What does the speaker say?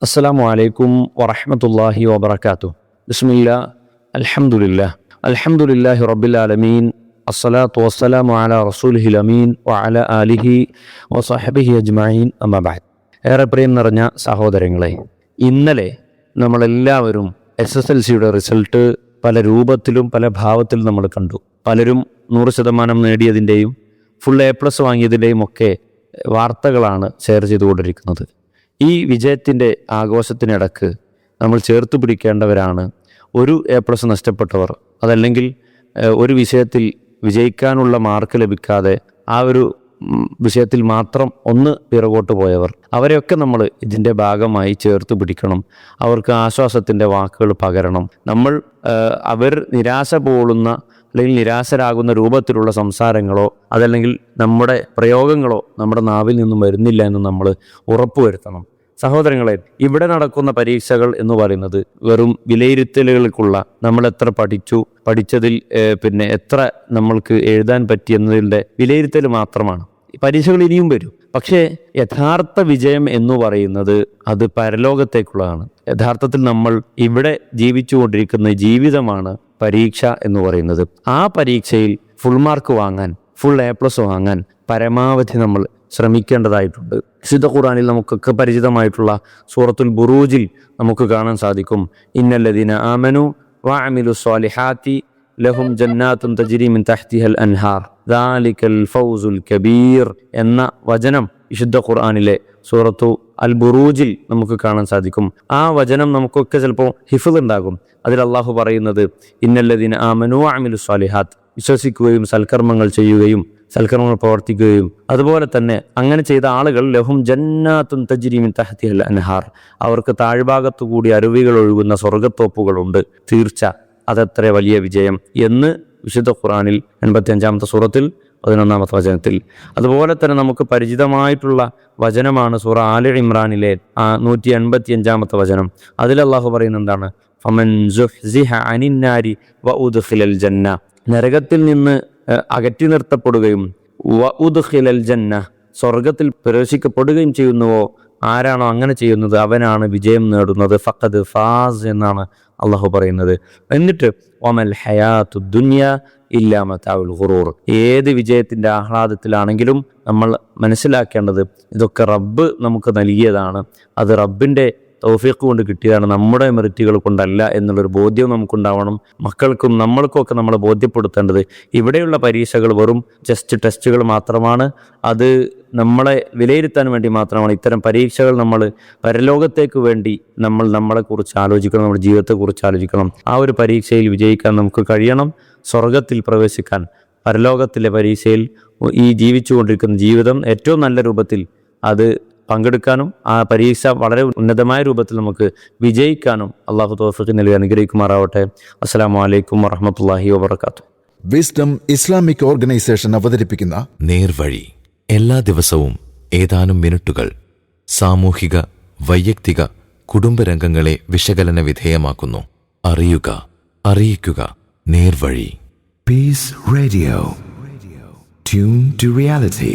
അസ്സലാമു അലൈക്കും വറഹ്മത്തുള്ളാഹി വബറകാതുഹു. ബിസ്മില്ലാ അൽഹംദുലില്ലാഹി റബ്ബിൽ ആലമീൻ. അസ്സലാത്തു വസ്സലാമു അലാ റസൂലിഹിൽ അമീൻ വഅലാ ആലിഹി വസഹ്ബിഹി അജ്മഈൻ. അമ്മാ ബഅദ്. ഏറെ പ്രിയം നിറഞ്ഞ സഹോദരങ്ങളെ, ഇന്നലെ നമ്മളെല്ലാവരും SSLCയുടെ റിസൾട്ട് പല രൂപത്തിലും പല ഭാവത്തിലും നമ്മൾ കണ്ടു. പലരും 100% നേടിയതിൻ്റെയും ഫുൾ A+ വാങ്ങിയതിൻ്റെയും ഒക്കെ വാർത്തകളാണ് ഷെയർ ചെയ്തുകൊണ്ടിരിക്കുന്നത്. ഈ വിജയത്തിൻ്റെ ആഘോഷത്തിനിടക്ക് നമ്മൾ ചേർത്ത് പിടിക്കേണ്ടവരാണ് ഒരു A+ നഷ്ടപ്പെട്ടവർ, അതല്ലെങ്കിൽ ഒരു വിഷയത്തിൽ വിജയിക്കാനുള്ള മാർക്ക് ലഭിക്കാതെ ആ ഒരു വിഷയത്തിൽ മാത്രം ഒന്ന് പിറകോട്ട് പോയവർ. അവരെയൊക്കെ നമ്മൾ ഇതിൻ്റെ ഭാഗമായി ചേർത്ത് പിടിക്കണം. അവർക്ക് ആശ്വാസത്തിൻ്റെ വാക്കുകൾ പകരണം. നമ്മൾ അവർ നിരാശ പോളുന്ന അല്ലെങ്കിൽ നിരാശരാകുന്ന രൂപത്തിലുള്ള സംസാരങ്ങളോ അതല്ലെങ്കിൽ നമ്മുടെ പ്രയോഗങ്ങളോ നമ്മുടെ നാവിൽ നിന്നും വരുന്നില്ല എന്ന് നമ്മൾ ഉറപ്പുവരുത്തണം. സഹോദരങ്ങളെ, ഇവിടെ നടക്കുന്ന പരീക്ഷകൾ എന്ന് പറയുന്നത് വെറും വിലയിരുത്തലുകൾക്കുള്ള നമ്മൾ എത്ര പഠിച്ചതിൽ എത്ര നമ്മൾക്ക് എഴുതാൻ പറ്റി എന്നതിൻ്റെ വിലയിരുത്തൽ മാത്രമാണ്. പരീക്ഷകൾ ഇനിയും വരും. പക്ഷേ യഥാർത്ഥ വിജയം എന്ന് പറയുന്നത് അത് പരലോകത്തേക്കുള്ളതാണ്. യഥാർത്ഥത്തിൽ നമ്മൾ ഇവിടെ ജീവിച്ചുകൊണ്ടിരിക്കുന്ന ജീവിതമാണ് പരീക്ഷ എന്ന് പറയുന്നത്. ആ പരീക്ഷയിൽ ഫുൾ മാർക്ക് വാങ്ങാൻ, ഫുൾ A+ വാങ്ങാൻ പരമാവധി നമ്മൾ ശ്രമിക്കേണ്ടതായിട്ടുണ്ട്. വിശുദ്ധ ഖുർആനിൽ നമുക്കൊക്കെ പരിചിതമായിട്ടുള്ള സൂറത്തുൽ ബുറൂജിൽ നമുക്ക് കാണാൻ സാധിക്കും, ഇന്നല്ലദീന ആമനു വഅമിലു സ്വാലിഹാത്തി ലഹും ജന്നാത്തുൻ തജ്രി മിൻ തഹ്തിഹൽ അൻഹാർ ദാലികൽ ഫൗസുൽ കബീർ എന്ന വചനം വിശുദ്ധ ഖുർആനിലെ സൂറത്തു അൽ ബുറൂജിൽ നമുക്ക് കാണാൻ സാധിക്കും. ആ വചനം നമുക്കൊക്കെ ചിലപ്പോൾ ഹിഫ്ള് ഉണ്ടാകും. അതിൽ അള്ളാഹു പറയുന്നത്, ഇന്നല്ലദീന ആമനു വഅമിലു സ്വാലിഹാത്ത്, വിശ്വസിക്കുകയും സൽക്കർമ്മങ്ങൾ ചെയ്യുകയും സൽക്കർമ്മങ്ങൾ പ്രവർത്തിക്കുകയും അതുപോലെ തന്നെ അങ്ങനെ ചെയ്ത ആളുകൾ ലഹും ജന്നാത്തുൻ തജ്രി മിൻ തഹ്തിഹൽ അൻഹാർ, അവർക്ക് താഴ്ഭാഗത്തു കൂടി അരുവികൾ ഒഴുകുന്ന സ്വർഗത്തോപ്പുകളുണ്ട്. തീർച്ച അതെത്ര വലിയ വിജയം എന്ന് വിശുദ്ധ ഖുർആനിൽ 85-ാമത്തെ സൂറത്തിൽ 11-ാമത്തെ വചനത്തിൽ. അതുപോലെ തന്നെ നമുക്ക് പരിചിതമായിട്ടുള്ള വചനമാണ് സൂറ ആല ഇമ്രാനിലെ 185-ാമത്തെ വചനം. അതിൽ അള്ളാഹു പറയുന്നത് എന്താണ്? ഫമൻ സുഹ്സിഹ അനിൻ നാരി വഉദ്ഖിലൽ ജന്ന, നരകത്തിൽ നിന്ന് അകറ്റി നിർത്തപ്പെടുകയും വഉദ്ഖിലൽ ജന്ന, സ്വർഗത്തിൽ പ്രവേശിക്കപ്പെടുകയും ചെയ്യുന്നുവോ, ആരാണോ അങ്ങനെ ചെയ്യുന്നത് അവനാണ് വിജയം നേടുന്നത്. ഫഖദ് ഫാസ് എന്നാണ് അള്ളാഹു പറയുന്നത്. എന്നിട്ട് വമൽ ഹയാത്തു ദുനിയ ഇല്ലാ മതാഉൽ ഖുറൂർ, ഏത് വിജയത്തിൻ്റെ ആഹ്ലാദത്തിലാണെങ്കിലും നമ്മൾ മനസ്സിലാക്കേണ്ടത് ഇതൊക്കെ റബ്ബ് നമുക്ക് നൽകിയതാണ്. അത് റബ്ബിൻ്റെ തൗഫീഖ് കൊണ്ട് കിട്ടിയതാണ്, നമ്മുടെ മെറിറ്റുകൾ കൊണ്ടല്ല എന്നുള്ളൊരു ബോധ്യം നമുക്കുണ്ടാവണം. മക്കൾക്കും നമ്മൾക്കുമൊക്കെ നമ്മൾ ബോധ്യപ്പെടുത്തേണ്ടത് ഇവിടെയുള്ള പരീക്ഷകൾ വെറും ജസ്റ്റ് ടെസ്റ്റുകൾ മാത്രമാണ്. അത് നമ്മളെ വിലയിരുത്താൻ വേണ്ടി മാത്രമാണ്. ഇത്തരം പരീക്ഷകൾ നമ്മൾ പരലോകത്തേക്ക് വേണ്ടി നമ്മളെക്കുറിച്ച് ആലോചിക്കണം, നമ്മുടെ ജീവിതത്തെക്കുറിച്ച് ആലോചിക്കണം. ആ ഒരു പരീക്ഷയിൽ വിജയിക്കാൻ നമുക്ക് കഴിയണം. സ്വർഗത്തിൽ പ്രവേശിക്കാൻ പരലോകത്തിലെ പരീക്ഷയിൽ ഈ ജീവിച്ചുകൊണ്ടിരിക്കുന്ന ജീവിതം ഏറ്റവും നല്ല രൂപത്തിൽ അത് പങ്കെടുക്കാനും ആ പരീക്ഷ വളരെ ഉന്നതമായ രൂപത്തിൽ നമുക്ക് വിജയിക്കാനും അള്ളാഹു തൗഫീഖ് നൽകി അനുഗ്രഹിക്കുമാറാവട്ടെ. അസ്സലാമു അലൈക്കും വറഹ്മത്തുള്ളാഹി വബറകാതുഹു. വിസ്ഡം ഇസ്ലാമിക് ഓർഗനൈസേഷൻ അവതരിപ്പിക്കുന്ന നേർവഴി എല്ലാ ദിവസവും ഏതാനും മിനിറ്റുകൾ സാമൂഹിക, വൈയക്തിക, കുടുംബരംഗങ്ങളെ വിശകലന വിധേയമാക്കുന്നു. അറിയുക, അറിയിക്കുക. നേർവഴി. Peace radio. Tune to reality.